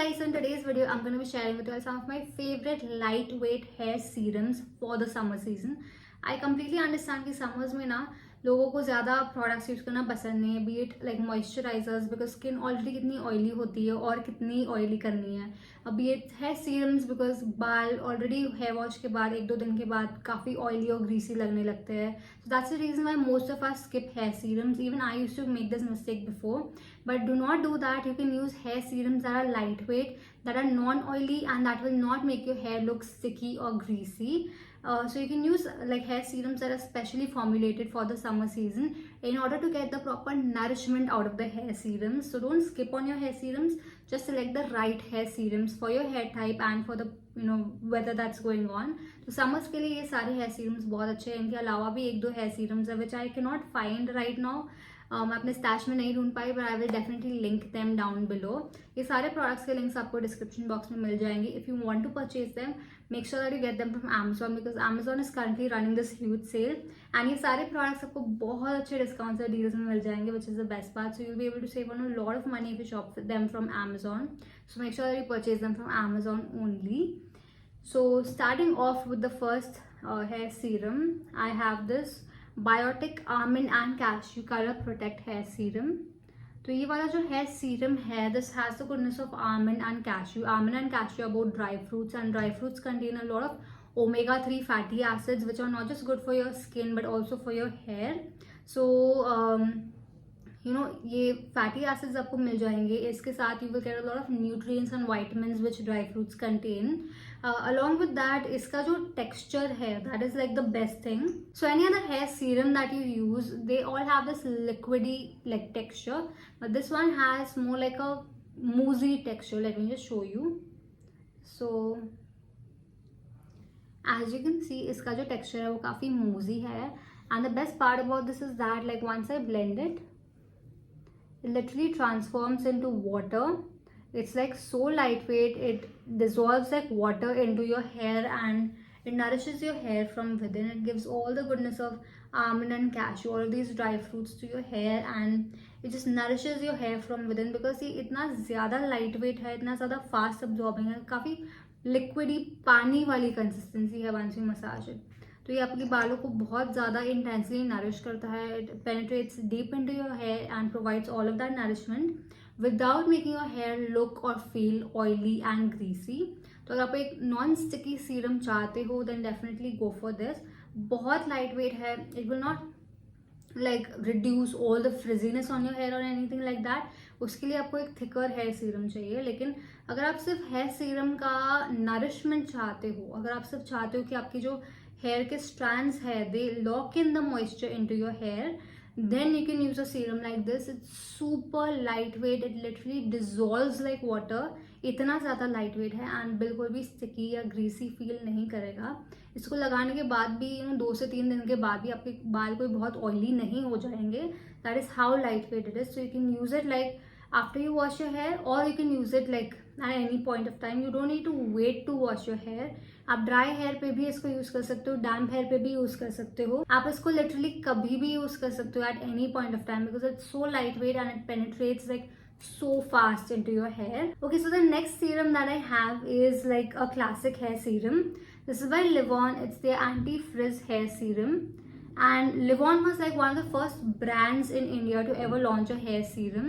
guys, so in today's video I'm going to be sharing with you all some of my favorite lightweight hair serums for the summer season. I completely understand कि summers में ना लोगों को ज़्यादा products use करना पसंद नहीं है, B it like moisturisers, because skin already कितनी ऑयली होती है और कितनी ऑयली करनी है. बी इट है सीरम्स, बिकॉज बाल ऑलरेडी हेयर वॉश के बाद 1-2 दिन के बाद काफ़ी ऑयली और ग्रीसी लगने लगते हैं. So that's the reason why most of us skip hair serums. Even I used to make this mistake before, but do not do that. You can use hair serums that are lightweight, that are non-oily, and that will not make your hair look sticky or greasy. So you can use like hair serums that are specially formulated for the summer season in order to get the proper nourishment out of the hair serums. So don't skip on your hair serums. Just select the right hair serums for your hair type and for the weather that's going on. तो summers के लिए ये सारे hair serums बहुत अच्छे हैं. इनके अलावा भी 1-2 hair serums है which I cannot find right now. मैं अपने स्टैश में नहीं ढूंढ पाई, but I will definitely link them down below. ये सारे प्रोडक्ट्स के लिंक्स आपको डिस्क्रिप्शन बॉक्स में मिल जाएंगे. If you want to purchase them, make sure that you get them from Amazon, because Amazon is currently running this huge sale and ये सारे products आपको बहुत अच्छे डिस्काउंट्स और डील्स में मिल जाएंगे, which is the best part. So you will be able to save on a lot of money if you shop them from Amazon. So make sure that you purchase them from Amazon only. So starting off with the first hair serum, I have this Biotique almond and cashew colour protect hair serum. तो ये वाला जो hair serum है, this has the goodness of almond and cashew. Almond and cashew about dry fruits, and dry fruits contain a lot of omega-3 fatty acids which are not just good for your skin but also for your hair. So ये fatty acids आपको मिल जाएंगे. इसके साथ you will get a lot of nutrients and vitamins which dry fruits contain. Along with that इसका जो texture है, that is like the best thing. So any other hair serum that you use, they all have this liquidy like texture, but this one has more like a moussey texture. Let me just show you. So as you can see, इसका जो texture है वो काफ़ी मूजी है. And the best part about this is that like once I blend it, it literally transforms into water. It's like so lightweight, it dissolves like water into your hair and it nourishes your hair from within. It gives all the goodness of almond and cashew, all of these dry fruits to your hair, and it just nourishes your hair from within because ये इतना ज़्यादा lightweight है, इतना ज़्यादा fast absorbing है, काफ़ी liquidy पानी वाली consistency है once you massage it. तो ये आपके बालों को बहुत ज़्यादा इंटेंसली नरिश करता है. It penetrates deep into your hair and provides all of that nourishment without making your hair look और फील ऑयली एंड ग्रीसी. तो अगर आप एक नॉन स्टिकी सीरम चाहते हो then definitely go for this. बहुत लाइट वेट है. It will not like reduce all the frizziness on your hair और एनीथिंग लाइक दैट. उसके लिए आपको एक थिकर हेयर सीरम चाहिए. लेकिन अगर आप सिर्फ हेयर सीरम का नरिशमेंट चाहते हो, अगर आप सिर्फ चाहते हो कि आपकी जो hair के strands है, they lock in the moisture into your hair, then you can use a serum like this. It's super lightweight, it literally dissolves like water. इतना ज़्यादा lightweight है and बिल्कुल भी sticky या greasy feel नहीं करेगा. इसको लगाने के बाद भी 2 से 3 दिन के बाद भी आपके बाल कोई बहुत oily नहीं हो जाएंगे. That is how lightweight it is. So you can use it like after you wash your hair, or you can use it like at any point of time. You don't need to wait to wash your hair. आप dry hair पे भी इसको use कर सकते हो, डैम्प hair पे भी use कर सकते हो. आप इसको लिटरली कभी भी यूज कर सकते हो at any point of time because it's so light weight and it penetrates like so fast into your hair. Okay, so the next serum that I have is like a classic hair serum. This is by Livon. It's their anti-frizz hair serum. And Livon was like one of the first brands in India to ever launch a hair serum.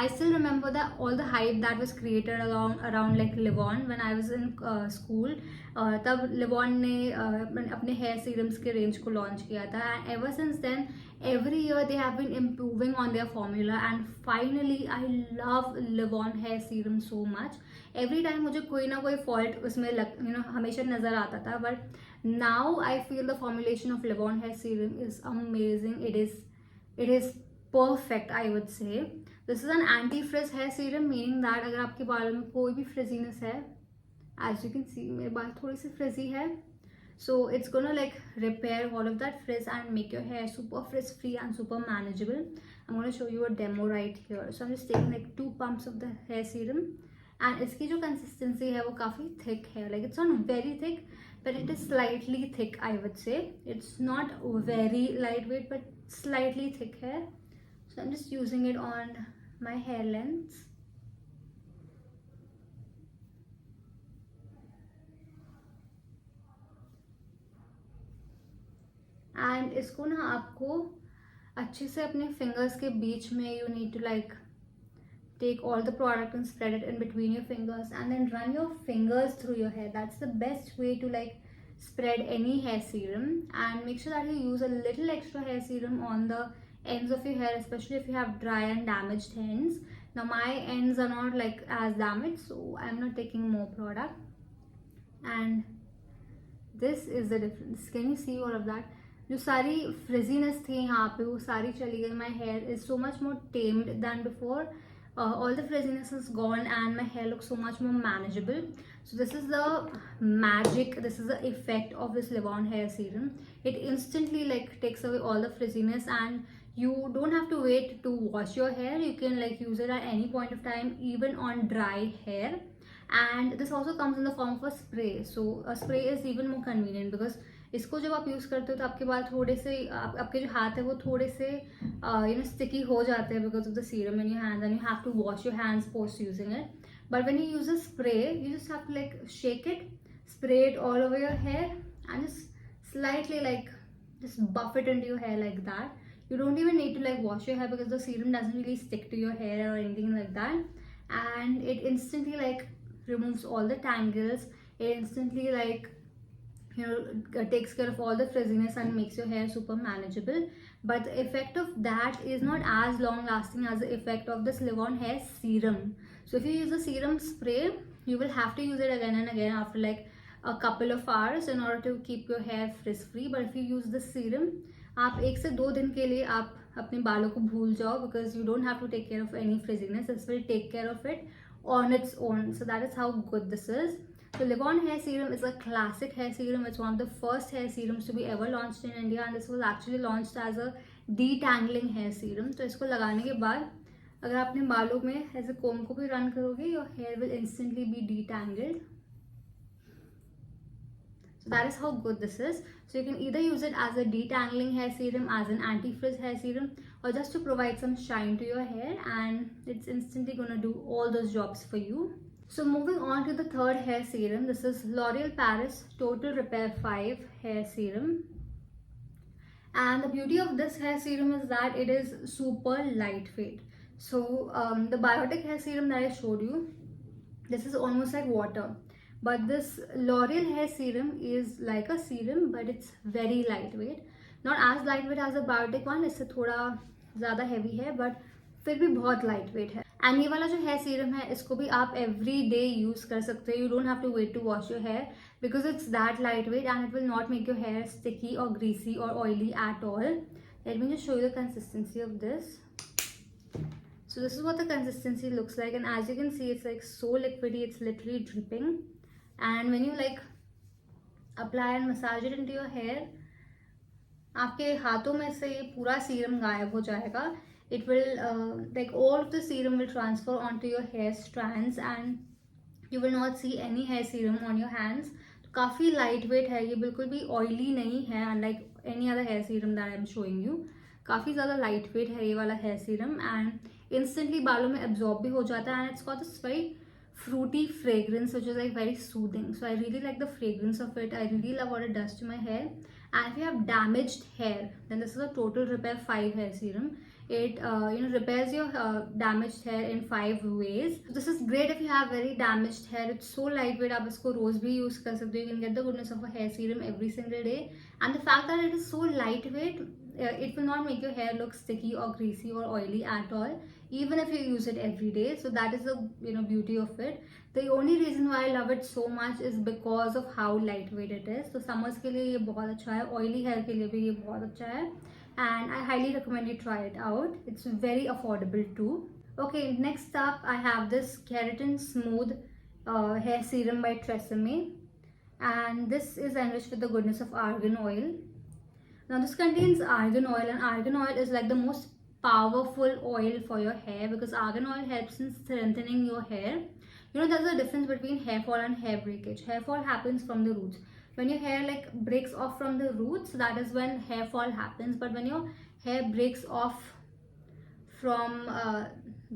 I still remember that all the hype that was created around like Livon when I was in school. तब Livon ने अपने hair serums के range को launch किया था. And ever since then, every year they have been improving on their formula. And finally, I love Livon hair serum so much. Every time मुझे कोई ना कोई fault उसमें हमेशा नज़र आता था, but now I feel the formulation of Livon hair serum is amazing. It is perfect, I would say. This is an anti-frizz hair serum, meaning that अगर आपके बालों में कोई भी frizziness है, as you can see मेरे बाल थोड़े से frizzy है, so it's gonna like repair all of that frizz and make your hair super frizz free and super manageable. I'm gonna show you a demo right here. So I'm just taking like 2 pumps of the hair serum, and इसकी जो consistency है वो काफ़ी thick है. Like it's not very thick, but it is slightly thick, I would say. It's not very lightweight, but slightly thick hair. So I'm just using it on my hair lengths. And इसको ना आपको अच्छे से अपने fingers के बीच में, you need to like take all the product and spread it in between your fingers and then run your fingers through your hair. That's the best way to like spread any hair serum, and make sure that you use a little extra hair serum on the ends of your hair, especially if you have dry and damaged ends. Now my ends are not like as damaged, so I'm not taking more product, and this is the difference. Can you see all of that? जो सारी frizziness थी यहाँ पे वो सारी चली गई. My hair is so much more tamed than before. All the frizziness is gone and my hair looks so much more manageable. So this is the magic, this is the effect of this Live On hair serum. It instantly like takes away all the frizziness, and you don't have to wait to wash your hair. You can like use it at any point of time, even on dry hair. And this also comes in the form of a spray. So a spray is even more convenient because इसको जब आप use करते हो तो आपके बाल थोड़े से आपके जो हाथ है वो थोड़े से स्टिकी हो जाते हैं because of the serum in your hands, and you have to wash your hands post using it. But when you use a spray you just have to like shake it, spray it all over your hair and just slightly like just buff it into your hair like that. You don't even need to like wash your hair because the serum doesn't really stick to your hair or anything like that, and it instantly like removes all the tangles. It instantly like takes care of all the frizziness and makes your hair super manageable. But the effect of that is not as long lasting as the effect of this Live On hair serum. So if you use the serum spray, you will have to use it again and again after like a couple of hours in order to keep your hair frizz free. But if you use the serum, आप 1 से 2 दिन के लिए आप अपने बालों को भूल जाओ because you don't have to take care of any frizziness. This will take care of it on its own. So that is how good this is. So Live On hair serum is a classic hair serum. It's one of the first hair serums to be ever launched in India, and this was actually launched as a detangling hair serum. तो इसको लगाने के बाद अगर आपने बालों में ऐसे कोम को भी रन करोगे, your hair will instantly be detangled. So that is how good this is. So you can either use it as a detangling hair serum, as an anti-frizz hair serum, or just to provide some shine to your hair, and it's instantly gonna do all those jobs for you. So moving on to the third hair serum, this is L'Oreal Paris Total Repair 5 hair serum. And the beauty of this hair serum is that it is super lightweight. So the biotic hair serum that I showed you, this is almost like water. But this L'Oreal hair serum is like a serum, but it's very lightweight. Not as lightweight as the biotic one, इससे थोड़ा ज़्यादा heavy है, but फिर भी बहुत lightweight है. And ये वाला जो हेयर सीरम है इसको भी आप एवरी डे यूज कर सकते हो. You don't have to wait to wash your hair because it's that light weight and it will not make your hair sticky और ग्रीसी और oily at all. Let me just show you the consistency of this. So this is what the consistency looks like, and as you can see it's like so liquidy, it's literally dripping, and when you like apply and massage it into your hair, आपके हाथों में से ये पूरा serum गायब हो जाएगा. It will like all of the serum will transfer onto your hair strands and you will not see any hair serum on your hands. तो काफ़ी lightweight है ये, बिल्कुल भी oily नहीं है unlike any other hair serum that I am showing you. काफ़ी ज़्यादा lightweight है ये वाला hair serum and instantly बालों में absorb भी हो जाता है, and it's got this very fruity fragrance which is like very soothing. So I really like the fragrance of it. I really love what it does to my hair. And if you have damaged hair, then this is a Total Repair 5 hair serum. It repairs your damaged hair in 5 ways. So this is great if you have very damaged hair. It's so lightweight, आप इसको रोज भी use कर सकते हो. You can get the goodness of a hair serum every single day. And the fact that it is so lightweight, it will not make your hair look sticky or greasy or oily at all, even if you use it every day. So that is the beauty of it. The only reason why I love it so much is because of how lightweight it is. So summers के लिए ये बहुत अच्छा है, oily hair के लिए भी ये बहुत अच्छा है, and I highly recommend you try it out. It's very affordable too. Okay, next up I have this Keratin Smooth hair serum by Tresemme, and this is enriched with the goodness of argan oil. Now this contains argan oil, and argan oil is like the most powerful oil for your hair because argan oil helps in strengthening your hair. There's a difference between hair fall and hair breakage. Hair fall happens from the roots. When your hair like breaks off from the roots, that is when hair fall happens. But when your hair breaks off from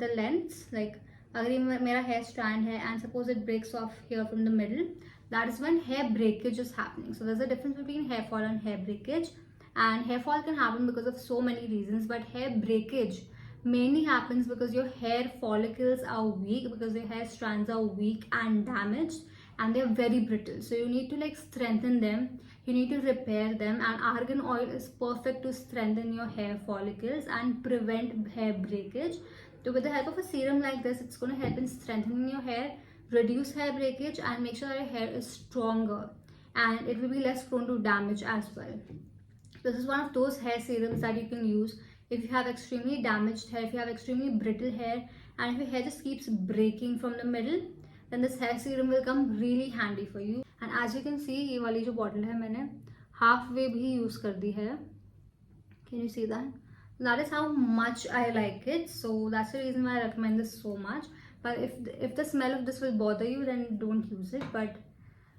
the lengths, like अगर ये मेरा hair strand है and suppose it breaks off here from the middle, that is when hair breakage is happening. So there's a difference between hair fall and hair breakage. And hair fall can happen because of so many reasons, but hair breakage mainly happens because your hair follicles are weak, because your hair strands are weak and damaged, and they're very brittle. So you need to like strengthen them, you need to repair them, and argan oil is perfect to strengthen your hair follicles and prevent hair breakage. So with the help of a serum like this, it's going to help in strengthening your hair, reduce hair breakage, and make sure that your hair is stronger, and it will be less prone to damage as well. This is one of those hair serums that you can use if you have extremely damaged hair, if you have extremely brittle hair, and if your hair just keeps breaking from the middle, then this hair serum will come really handy for you. And as you can see, ये वाली जो bottle है मैंने halfway भी use कर दी है. Can you see that? That is how much I like it. So that's the reason why I recommend this so much. But if the smell of this will bother you, then don't use it. But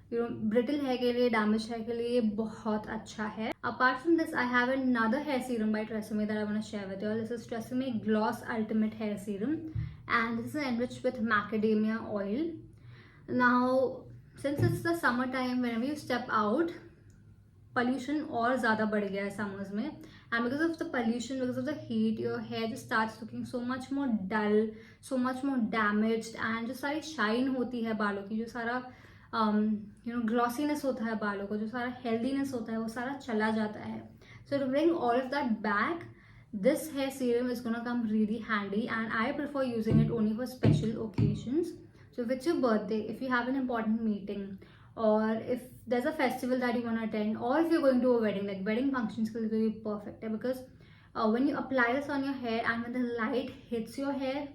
you know, brittle hair के लिए, damaged hair के लिए बहुत अच्छा है. Apart from this, I have another hair serum by TRESemmé that I want to share with you all. This is TRESemmé Gloss Ultimate Hair Serum, and this is enriched with macadamia oil. Now, since it's the summer time, whenever you step out, pollution और ज़्यादा बढ़ गया है summers में, and because of the pollution, because of the heat, your hair just starts looking so much more dull, so much more damaged, and जो सारी shine होती है बालों की, जो सारा glossiness होता है बालों को, जो सारा healthiness होता है, वो सारा चला जाता है. So to bring all of that back, this hair serum is gonna come really handy, and I prefer using it only for special occasions. So if it's your birthday, if you have an important meeting, or if there's a festival that you want to attend, or if you're going to a wedding, like wedding functions will be perfect, because when you apply this on your hair and when the light hits your hair,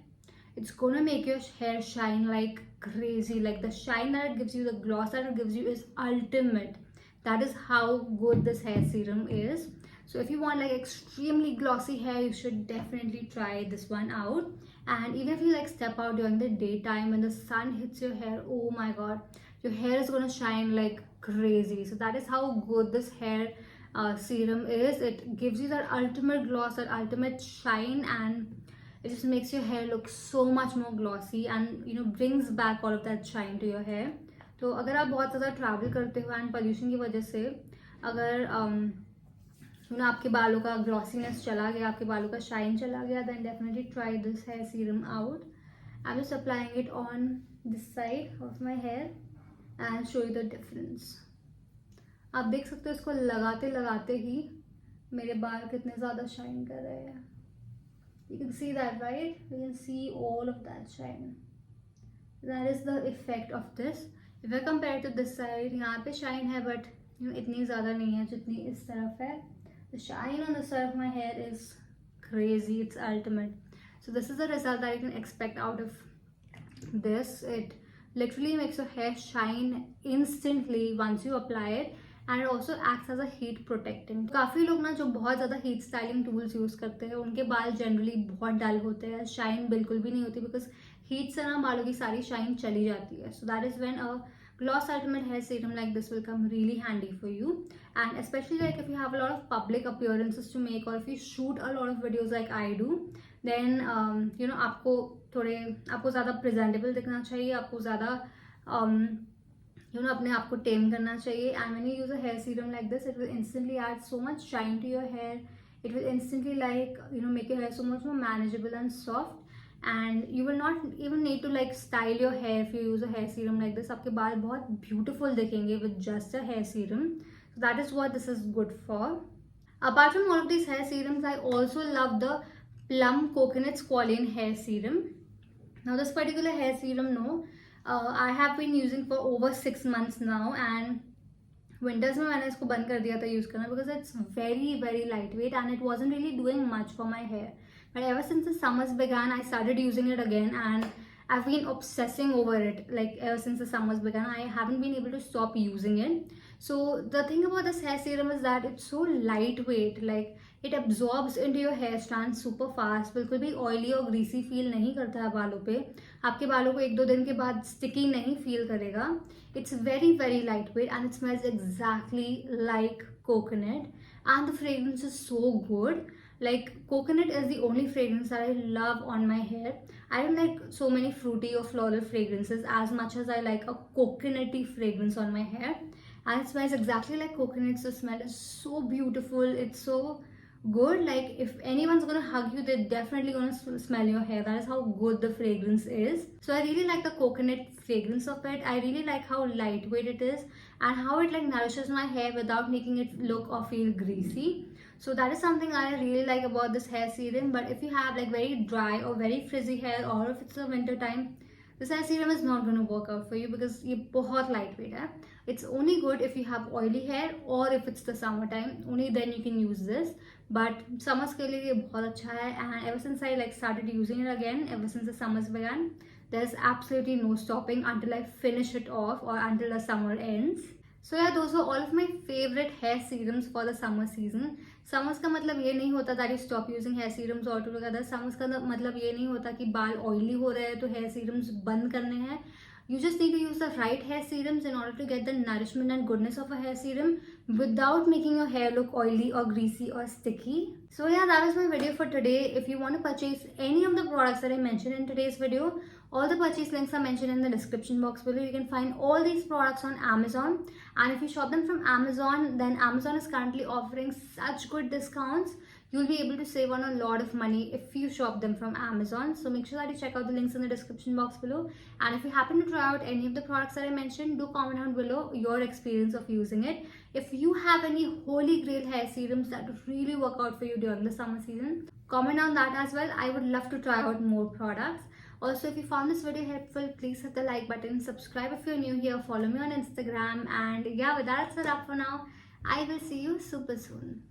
it's gonna make your hair shine like crazy. Like the shine that it gives you, the gloss that it gives you is ultimate. That is how good this hair serum is. So if you want like extremely glossy hair, you should definitely try this one out. And even if you like step out during the daytime when the sun hits your hair, oh my god, your hair is gonna shine like crazy. So that is how good this hair serum is. It gives you that ultimate gloss, that ultimate shine, and it just makes your hair look so much more glossy, and you know, brings back all of that shine to your hair. तो अगर आप बहुत ज़्यादा travel करते हो and pollution की वजह से अगर आपके बालों का ग्लॉसीनेस चला गया, आपके बालों का शाइन चला गया, then definitely try this hair serum out. I'm just applying it on this side of my hair and show you the difference. आप देख सकते हो इसको लगाते लगाते ही मेरे बाल कितने ज़्यादा शाइन कर रहे हैं. You can see that, right? You can see all of that shine. That is the effect of this. If I compare to this side, यहाँ पे shine है, but you know, इतनी ज़्यादा नहीं है जितनी इस तरफ है. The shine on the side of my hair is crazy. It's ultimate. So this is the result that you can expect out of this. It literally makes your hair shine instantly once you apply it. And it also acts as a heat protectant. काफ़ी लोग ना जो बहुत ज़्यादा heat styling tools use करते हैं, उनके बाल generally बहुत डल होते हैं, shine बिल्कुल भी नहीं होती, because heat से ना बालों की सारी shine चली जाती है. So that is when a gloss ultimate hair serum like this will come really handy for you. And especially like if you have a lot of public appearances to make, or if you shoot a lot of videos like I do, then you know, आपको ज़्यादा presentable दिखना चाहिए, आपको ज़्यादा अपने आप को टेम करना चाहिए. And when you use a hair serum like this, it will instantly add so much shine to your hair. It will instantly like make your hair so much more manageable and soft, and you will not even need to like style your hair if you use a hair serum like this. आपके बाल बहुत beautiful दिखेंगे with just a hair serum. So that is what this is good for. Apart from all of these hair serums, I also love the Plum Coconut Squalane hair serum. Now this particular hair serum, I have been using for over 6 months now, and winters में मैंने इसको बंद कर दिया था use करना, because it's very very lightweight and it wasn't really doing much for my hair. But ever since the summers began, I started using it again, and I've been obsessing over it. Like ever since the summers began, I haven't been able to stop using it. So the thing about this hair serum is that it's so lightweight. Like it absorbs into your hair strands super fast. बिल्कुल भी oily और greasy feel नहीं करता है बालों पे. आपके बालों को 1-2 दिन के बाद sticky नहीं feel करेगा. It's very very lightweight, and it smells exactly like coconut, and the fragrance is so good. Like coconut is the only fragrance that I love on my hair. I don't like so many fruity or floral fragrances as much as I like a coconutty fragrance on my hair. and it smells exactly like coconut. So the smell is so beautiful, it's so good. Like if anyone's gonna hug you, they're definitely gonna smell your hair. That is how good the fragrance is. So I really like the coconut fragrance of it. I really like how lightweight it is and how it like nourishes my hair without making it look or feel greasy. So that is something I really like about this hair serum. But if you have like very dry or very frizzy hair, or if it's the winter time, this hair serum is not going to work out for you because ये बहुत lightweight है. It's only good if you have oily hair or if it's the summertime. Only then you can use this. But summers के लिए ये बहुत अच्छा है. And ever since I like started using it again, ever since the summers began, there's absolutely no stopping until I finish it off or until the summer ends. So yeah, those were all of my favorite hair serums for the summer season. Summers का मतलब ये नहीं होता that you stop using hair serums altogether. Summers का मतलब ये नहीं होता कि बाल oily हो रहे हैं तो hair serums बंद करने हैं. You just need to use the right hair serums in order to get the nourishment and goodness of a hair serum without making your hair look oily or greasy or sticky. So yeah, that was my video for today. If you want to purchase any of the products that I mentioned in today's video, all the purchase links are mentioned in the description box below. You can find all these products on Amazon, and if you shop them from Amazon, then Amazon is currently offering such good discounts. You'll be able to save on a lot of money if you shop them from Amazon. So make sure that you check out the links in the description box below. And if you happen to try out any of the products that I mentioned, do comment down below your experience of using it. If you have any holy grail hair serums that would really work out for you during the summer season, comment on that as well. I would love to try out more products. Also, if you found this video helpful, please hit the like button, subscribe if you're new here, follow me on Instagram, and yeah, with that, that's a wrap for now. I will see you super soon.